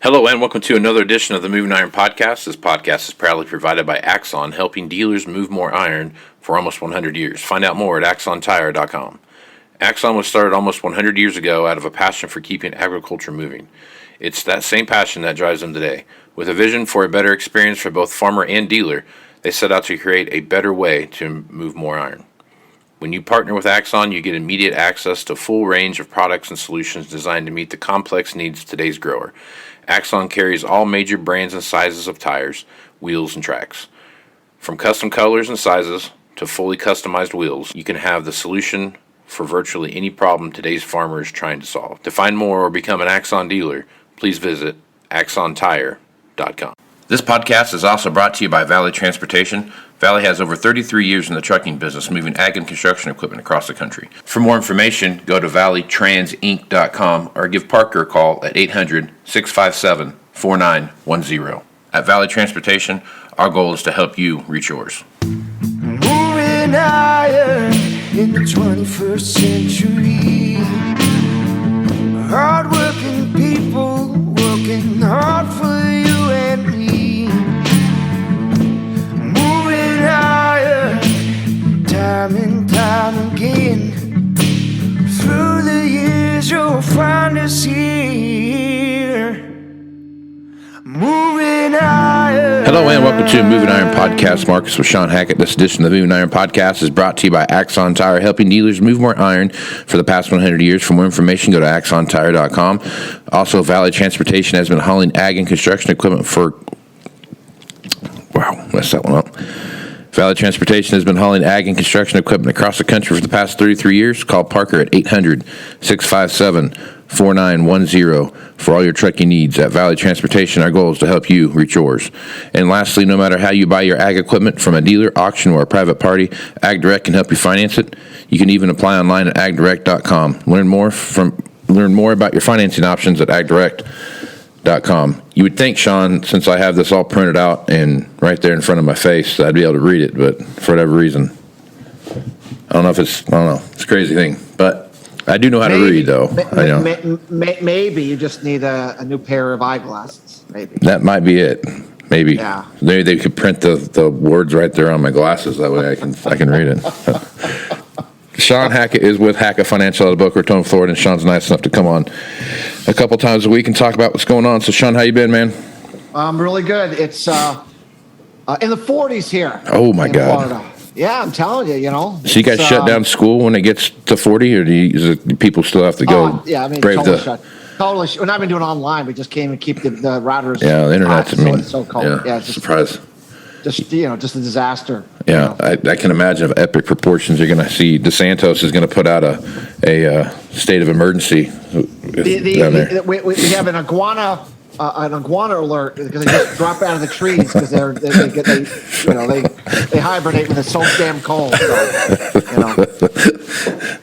Hello and welcome to another edition of the Moving Iron Podcast. This podcast is proudly provided by Axon, helping dealers move more iron for almost 100 years. Find out more at axontire.com. Axon was started almost 100 years ago out of a passion for keeping agriculture moving. It's that same passion that drives them today. With a vision for a better experience for both farmer and dealer, they set out to create a better way to move more iron. When you partner with Axon, you get immediate access to a full range of products and solutions designed to meet the complex needs of today's grower. Axon carries all major brands and sizes of tires, wheels, and tracks. From custom colors and sizes to fully customized wheels, you can have the solution for virtually any problem today's farmer is trying to solve. To find more or become an Axon dealer, please visit axontire.com. This podcast is also brought to you by Valley Transportation. Valley has over 33 years in the trucking business, moving ag and construction equipment across the country. For more information, go to valleytransinc.com or give Parker a call at 800-657-4910. At Valley Transportation, our goal is to help you reach yours. Moving iron in the 21st century. Hard-working people working hard for you and me. Time and time again, through the years you'll find us here, moving iron. Hello and welcome to Moving Iron Podcast. Markets with Shawn Hackett. This edition of the Moving Iron Podcast is brought to you by Axon Tire, helping dealers move more iron for the past 100 years. For more information, go to axontire.com. Also, Valley Transportation has been hauling ag and construction equipment for... Wow, messed that one up. Valley Transportation has been hauling ag and construction equipment across the country for the past 33 years. Call Parker at 800-657-4910 for all your trucking needs. At Valley Transportation, our goal is to help you reach yours. And lastly, no matter how you buy your ag equipment, from a dealer, auction, or a private party, AgDirect can help you finance it. You can even apply online at agdirect.com. Learn more about your financing options at agdirect.com. You would think, Shawn, since I have this all printed out and right there in front of my face, that I'd be able to read it, but for whatever reason, it's a crazy thing, but I do know how to read, though. Maybe you just need a new pair of eyeglasses, maybe. That might be it, maybe. Yeah. They could print the words right there on my glasses, that way I can read it. Shawn Hackett is with Hackett Financial out of Boca Raton, Florida, and Shawn's nice enough to come on a couple times a week and talk about what's going on. So, Shawn, how you been, man? I'm really good. It's in the 40s here. Oh, my God. Florida. Yeah, I'm telling you, So you guys shut down school when it gets to 40, or do people still have to go totally shut. Totally. We're not even doing online. We just can't even keep the routers. Yeah, the internet's it's so cold. Yeah, it's just, surprise. Just a disaster. Yeah, I can imagine of epic proportions. You're going to see DeSantis is going to put out a state of emergency down there. We have an iguana alert because they just drop out of the trees because they hibernate when it's so damn cold. So,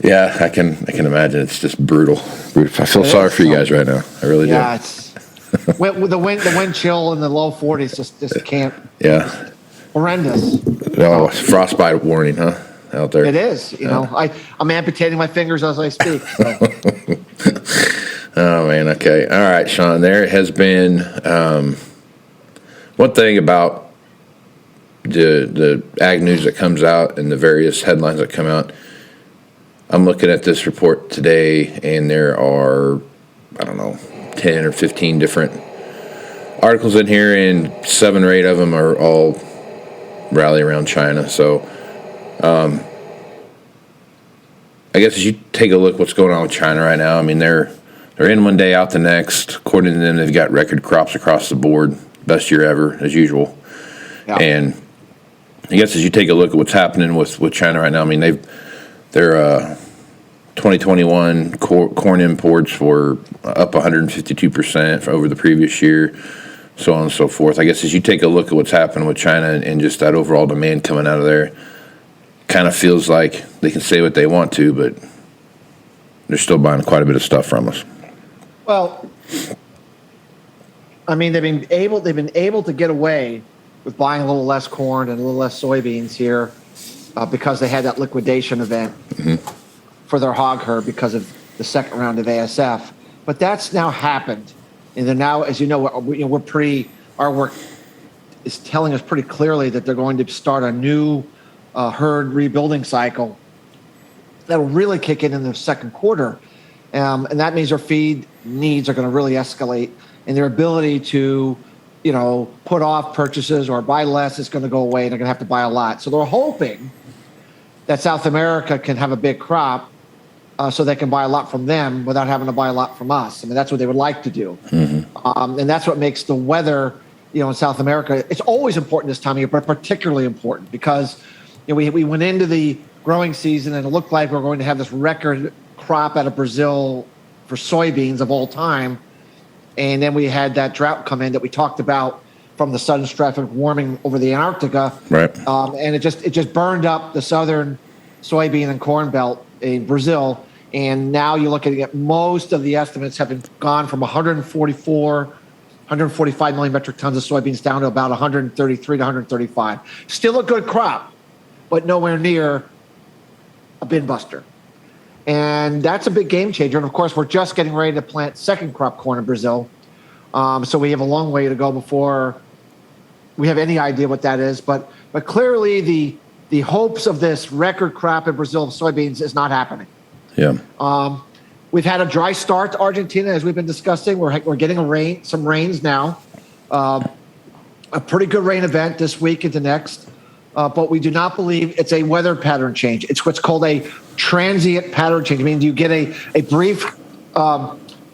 Yeah, I can imagine. It's just brutal. I feel sorry for you guys right now. I really do. Yeah, it's with the wind chill in the low 40s. Just can't. Yeah. Horrendous. Oh, frostbite warning, huh? Out there. It is. I'm amputating my fingers as I speak. So. Oh, man. Okay. All right, Shawn. There has been one thing about the ag news that comes out and the various headlines that come out. I'm looking at this report today, and there are, 10 or 15 different articles in here, and 7 or 8 of them are all rally around China. So I guess as you take a look what's going on with China right now, they're in one day, out the next. According to them, they've got record crops across the board, best year ever as usual. Yeah. And I guess as you take a look at what's happening with China right now, their 2021 corn imports were up 152% over the previous year, so on and so forth. I guess as you take a look at what's happening with China and just that overall demand coming out of there, kind of feels like they can say what they want to, but they're still buying quite a bit of stuff from us. Well, they've been able to get away with buying a little less corn and a little less soybeans here because they had that liquidation event for their hog herd because of the second round of ASF. But that's now happened. And then now, as you know, our work is telling us pretty clearly that they're going to start a new herd rebuilding cycle that'll really kick in the second quarter. And that means their feed needs are going to really escalate, and their ability to, put off purchases or buy less is going to go away, and they're going to have to buy a lot. So they're hoping that South America can have a big crop so they can buy a lot from them without having to buy a lot from us. I mean, that's what they would like to do. Mm-hmm. And that's what makes the weather, in South America, it's always important this time of year, but particularly important because we went into the growing season and it looked like we were going to have this record crop out of Brazil for soybeans of all time. And then we had that drought come in that we talked about from the sudden stratospheric warming over the Antarctica. Right. And it just burned up the southern soybean and corn belt in Brazil. And now you're looking at most of the estimates have gone from 145 million metric tons of soybeans down to about 133 to 135. Still a good crop, but nowhere near a bin buster. And that's a big game changer. And of course, we're just getting ready to plant second crop corn in Brazil. So we have a long way to go before we have any idea what that is. But clearly the hopes of this record crop in Brazil of soybeans is not happening. Yeah. We've had a dry start to Argentina, as we've been discussing. We're getting some rains now. A pretty good rain event this week into next. But we do not believe it's a weather pattern change. It's what's called a transient pattern change. I mean, you get a brief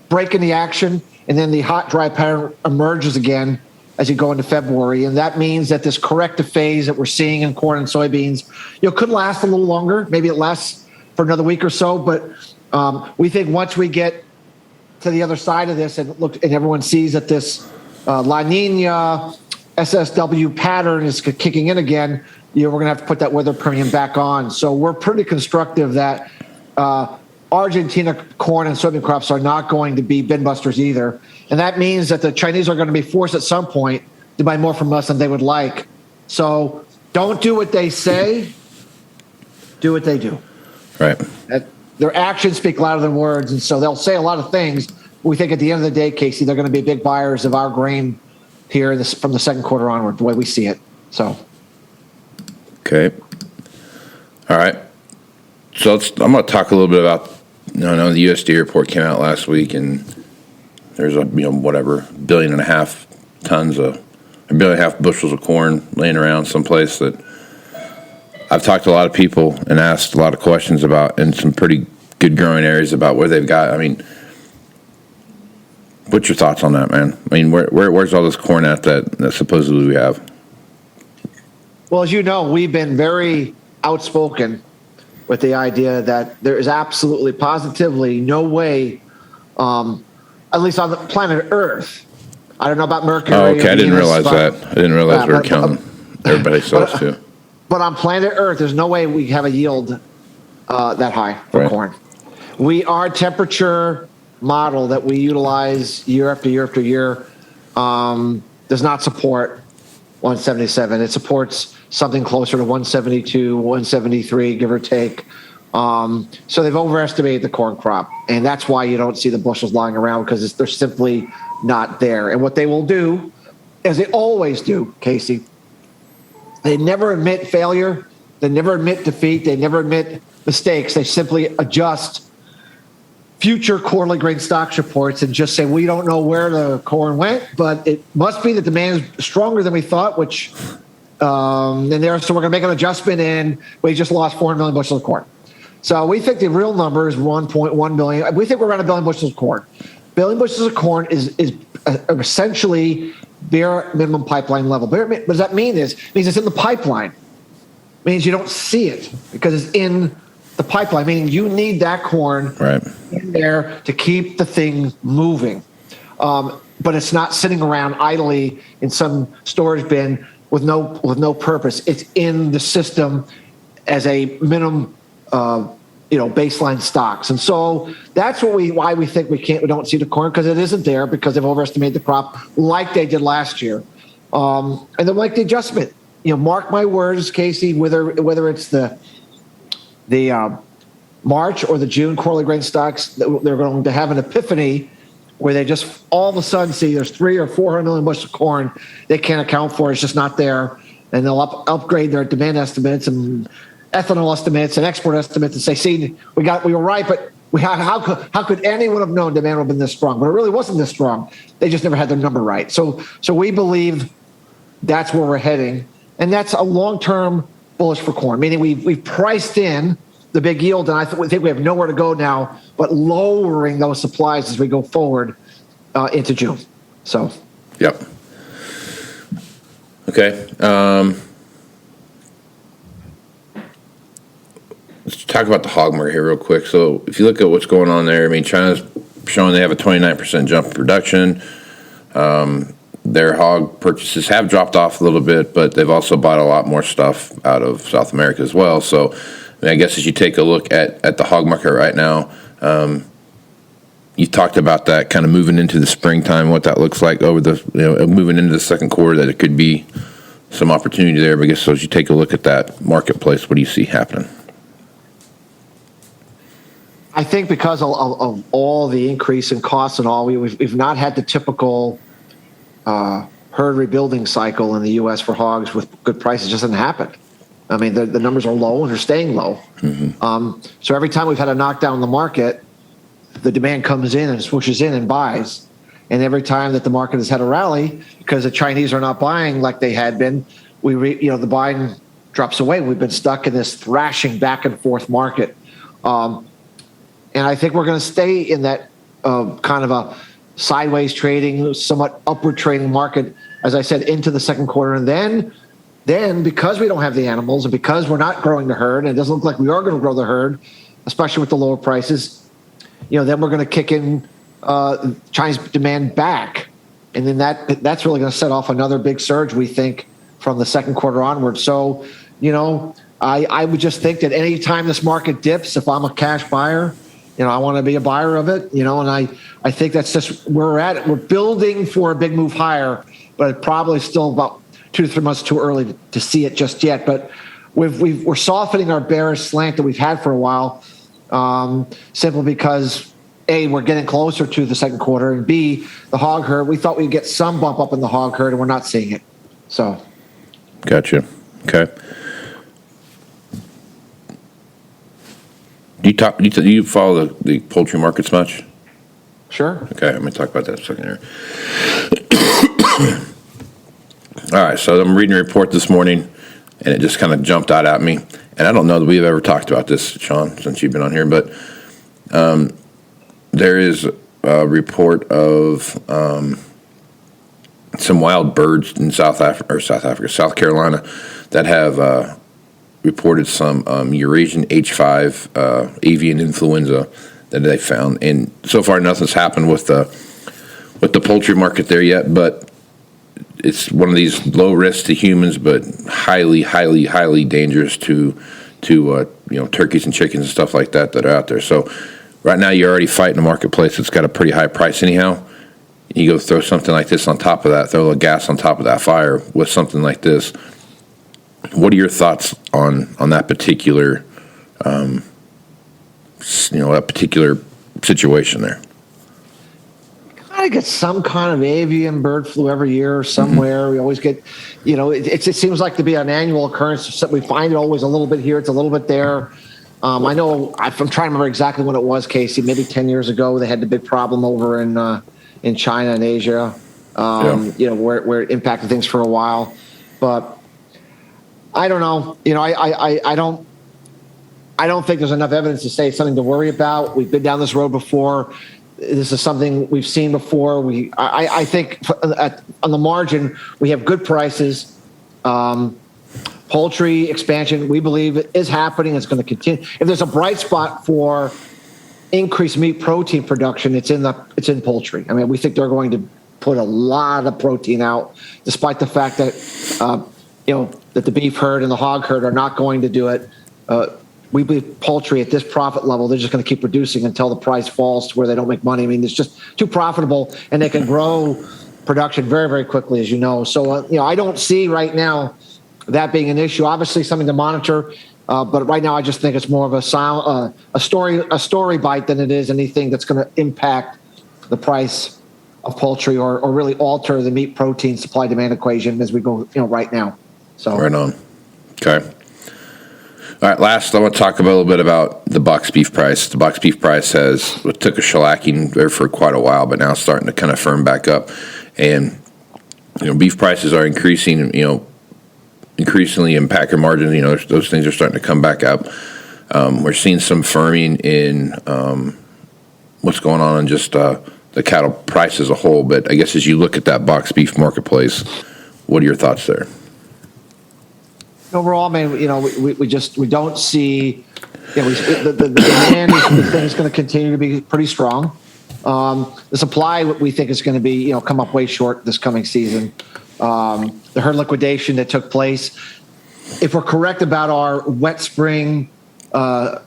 break in the action, and then the hot, dry pattern emerges again as you go into February. And that means that this corrective phase that we're seeing in corn and soybeans, could last a little longer. Maybe it lasts for another week or so. But we think once we get to the other side of this and everyone sees that this La Nina SSW pattern is kicking in again, we're going to have to put that weather premium back on. So we're pretty constructive that Argentina corn and soybean crops are not going to be bin busters either. And that means that the Chinese are going to be forced at some point to buy more from us than they would like. So don't do what they say, do what they do. Right. Their actions speak louder than words. And so they'll say a lot of things. But we think at the end of the day, Casey, they're going to be big buyers of our grain here from the second quarter onward, the way we see it. So. Okay. All right. So I'm going to talk a little bit about, I know the USDA report came out last week, and there's a, whatever, 1.5 billion tons of, 1.5 billion bushels of corn laying around someplace that I've talked to a lot of people and asked a lot of questions about in some pretty good growing areas about where they've got. I mean, what's your thoughts on that, man? I mean, where's all this corn at that supposedly we have? Well, as you know, we've been very outspoken with the idea that there is absolutely, positively no way, at least on the planet Earth. I don't know about Mercury. Oh, okay. I didn't realize that. I didn't realize we were counting everybody else too. But on planet Earth, there's no way we have a yield that high for corn. Our temperature model that we utilize year after year after year does not support 177. It supports something closer to 172, 173, give or take. So they've overestimated the corn crop, and that's why you don't see the bushels lying around, because they're simply not there. And what they will do, as they always do, Casey, they never admit failure. They never admit defeat. They never admit mistakes. They simply adjust future quarterly grain stocks reports and just say, we don't know where the corn went, but it must be that demand is stronger than we thought, which so we're going to make an adjustment, and we just lost 400 million bushels of corn. So we think the real number is 1.1 billion. We think we're around 1 billion bushels of corn. 1 billion bushels of corn is essentially bare minimum pipeline level. What does that mean? It means it's in the pipeline. It means you don't see it because it's in the pipeline, meaning you need that corn in there to keep the thing moving. But it's not sitting around idly in some storage bin with no purpose. It's in the system as a minimum baseline stocks. And so that's why we think we don't see the corn, because it isn't there, because they've overestimated the crop like they did last year. And then like the adjustment, mark my words, Casey, whether it's the March or the June quarterly grain stocks, they're going to have an epiphany where they just all of a sudden see there's 300 or 400 million bushels of corn they can't account for. It's just not there. And they'll upgrade their demand estimates and ethanol estimates and export estimates and say, see, we were right, but how could anyone have known demand would have been this strong? But it really wasn't this strong. They just never had their number right. So we believe that's where we're heading. And that's a long-term bullish for corn, meaning we've priced in the big yield, and I think we have nowhere to go now but lowering those supplies as we go forward into June. So, yep. Okay. Let's talk about the hog market here real quick. So if you look at what's going on there, I mean, China's showing they have a 29% jump in production. Their hog purchases have dropped off a little bit, but they've also bought a lot more stuff out of South America as well. So I guess as you take a look at the hog market right now, you talked about that kind of moving into the springtime, what that looks like over the, moving into the second quarter, that it could be some opportunity there. But I guess so as you take a look at that marketplace, what do you see happening? I think because of all the increase in costs and all, we've not had the typical herd rebuilding cycle in the U.S. for hogs with good prices. It just doesn't happen. I mean, the numbers are low and they're staying low. Mm-hmm. So every time we've had a knockdown in the market, the demand comes in and swooshes in and buys. And every time that the market has had a rally, because the Chinese are not buying like they had been, the buying drops away. We've been stuck in this thrashing back and forth market. And I think we're going to stay in that kind of a sideways trading, somewhat upward trading market, as I said, into the second quarter. And then because we don't have the animals and because we're not growing the herd, and it doesn't look like we are going to grow the herd, especially with the lower prices, then we're going to kick in Chinese demand back. And then that's really going to set off another big surge, we think, from the second quarter onward. So, I would just think that any time this market dips, if I'm a cash buyer, I want to be a buyer of it, and I think that's just where we're at. We're building for a big move higher, but it probably still about 2 to 3 months too early to see it just yet. But we're softening our bearish slant that we've had for a while, simply because A, we're getting closer to the second quarter, and B, the hog herd, we thought we'd get some bump up in the hog herd, and we're not seeing it. So, gotcha. Okay. Do you follow the poultry markets much? Sure. Okay, I'm going to talk about that in a second here. All right, so I'm reading a report this morning, and it just kind of jumped out at me. And I don't know that we've ever talked about this, Shawn, since you've been on here, but there is a report of some wild birds in South Carolina, that have reported some Eurasian H5 avian influenza that they found. And so far, nothing's happened with the poultry market there yet, but it's one of these low risk to humans, but highly, highly, highly dangerous to turkeys and chickens and stuff like that are out there. So right now, you're already fighting a marketplace that's got a pretty high price anyhow. You go throw something like this on top of that, throw a little gas on top of that fire with something like this. What are your thoughts on that particular, that particular situation there? I get some kind of avian bird flu every year somewhere. Mm-hmm. We always get, it seems like to be an annual occurrence. We find it always a little bit here, it's a little bit there. I know, I'm trying to remember exactly when it was, Casey. Maybe 10 years ago, they had the big problem over in China and Asia, where it impacted things for a while. But I don't know. I don't think there's enough evidence to say it's something to worry about. We've been down this road before. This is something we've seen before. I think on the margin, we have good prices. Poultry expansion, we believe it is happening. It's going to continue. If there's a bright spot for increased meat protein production, it's in poultry. I mean, we think they're going to put a lot of protein out, despite the fact that that the beef herd and the hog herd are not going to do it. We believe poultry at this profit level, they're just going to keep producing until the price falls to where they don't make money. I mean, it's just too profitable, and they can grow production very, very quickly, as you know. So, I don't see right now that being an issue. Obviously, something to monitor, but right now I just think it's more of a story bite than it is anything that's going to impact the price of poultry or really alter the meat protein supply demand equation as we go, right now. So right on. Okay. All right, last, I want to talk a little bit about the box beef price. The box beef price took a shellacking there for quite a while, but now it's starting to kind of firm back up. And, beef prices are increasing, increasingly in packer margins. Those things are starting to come back up. We're seeing some firming in what's going on in just the cattle price as a whole. But I guess as you look at that box beef marketplace, what are your thoughts there? Overall, man, we don't see, the demand is going to continue to be pretty strong. The supply, we think, is going to be, come up way short this coming season. The herd liquidation that took place, if we're correct about our wet spring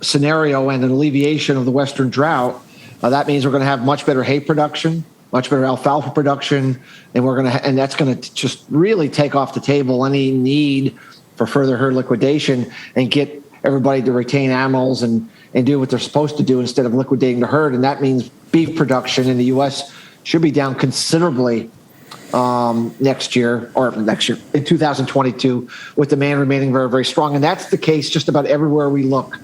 scenario and an alleviation of the western drought, that means we're going to have much better hay production, much better alfalfa production, and that's going to just really take off the table any need for further herd liquidation and get everybody to retain animals and do what they're supposed to do instead of liquidating the herd. And that means beef production in the U.S. should be down considerably next year in 2022, with demand remaining very, very strong. And that's the case just about everywhere we look.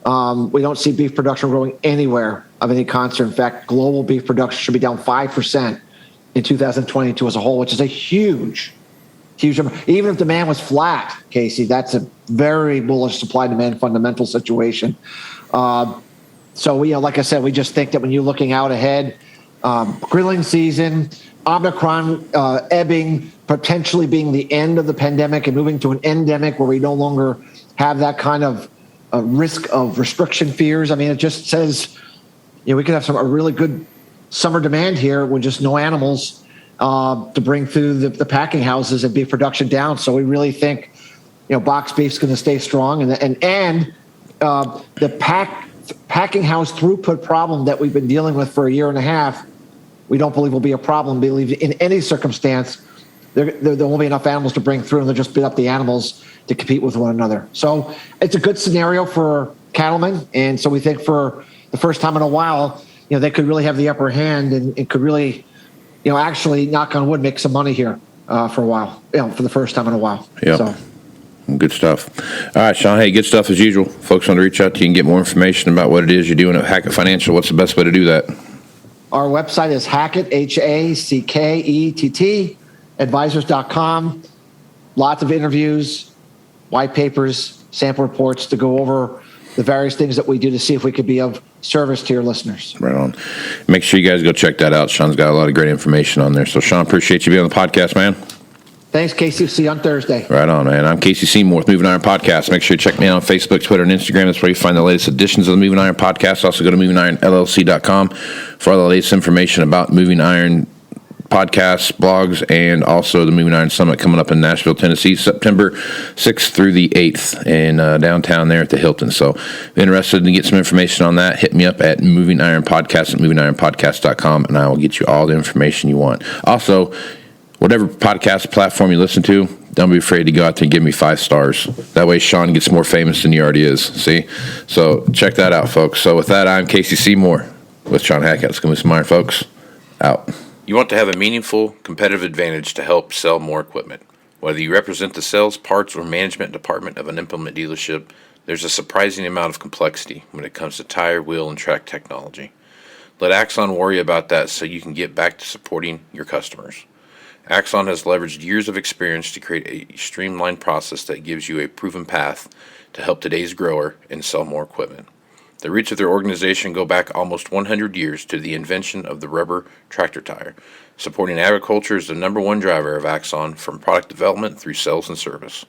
We don't see beef production growing anywhere of any concern. In fact, global beef production should be down 5% in 2022 as a whole, which is a huge number. Even if demand was flat, Casey, that's a very bullish supply-demand fundamental situation. So like I said, we just think that when you're looking out ahead, grilling season, Omicron ebbing, potentially being the end of the pandemic and moving to an endemic where we no longer have that kind of risk of restriction fears. I mean, it just says, we could have a really good summer demand here with just no animals to bring through the packing houses and beef production down. So we really think, box beef's going to stay strong, and the packing house throughput problem that we've been dealing with for a year and a half, we don't believe will be a problem. We believe in any circumstance there won't be enough animals to bring through, and they'll just beat up the animals to compete with one another. So it's a good scenario for cattlemen, and so we think for the first time in a while, they could really have the upper hand and could really, actually, knock on wood, make some money here for a while, for the first time in a while. Yeah. So. Good stuff. All right, Shawn. Hey, good stuff as usual. Folks want to reach out to you and get more information about what it is you're doing at Hackett Financial. What's the best way to do that? Our website is Hackett, Hackett, advisors.com. Lots of interviews, white papers, sample reports to go over the various things that we do to see if we could be of service to your listeners. Right on. Make sure you guys go check that out. Shawn's got a lot of great information on there. So, Shawn, appreciate you being on the podcast, man. Thanks, Casey. See you on Thursday. Right on, man. I'm Casey Seymour with Moving Iron Podcast. Make sure you check me out on Facebook, Twitter, and Instagram. That's where you find the latest editions of the Moving Iron Podcast. Also, go to MovingIronLLC.com for all the latest information about Moving Iron podcasts, blogs, and also the Moving Iron Summit coming up in Nashville, Tennessee, September 6th through the 8th in downtown there at the Hilton. So if you're interested in get some information on that, hit me up at MovingIronPodcast at MovingIronPodcast.com, and I will get you all the information you want. Also, whatever podcast platform you listen to, don't be afraid to go out there and give me 5 stars. That way Shawn gets more famous than he already is. See? So check that out, folks. So with that, I'm Casey Seymour with Shawn Hackett. Let's go with some iron, folks. Out. You want to have a meaningful competitive advantage to help sell more equipment. Whether you represent the sales, parts, or management department of an implement dealership, there's a surprising amount of complexity when it comes to tire, wheel, and track technology. Let Axon worry about that so you can get back to supporting your customers. Axon has leveraged years of experience to create a streamlined process that gives you a proven path to help today's grower and sell more equipment. The roots of their organization go back almost 100 years to the invention of the rubber tractor tire. Supporting agriculture is the number one driver of Axon, from product development through sales and service.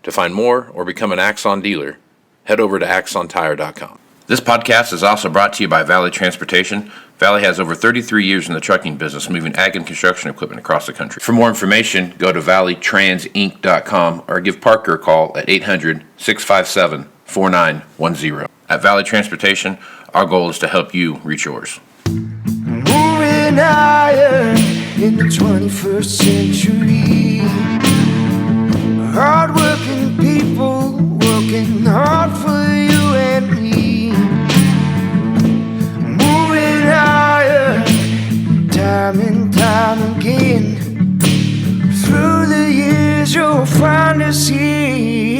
To find more or become an Axon dealer, head over to axontire.com. This podcast is also brought to you by Valley Transportation. Valley has over 33 years in the trucking business, moving ag and construction equipment across the country. For more information, go to valleytransinc.com or give Parker a call at 800-657-4910. At Valley Transportation, our goal is to help you reach yours. Moving higher in the 21st century. Hard-working people working hard for you and me. Moving higher you'll find us here.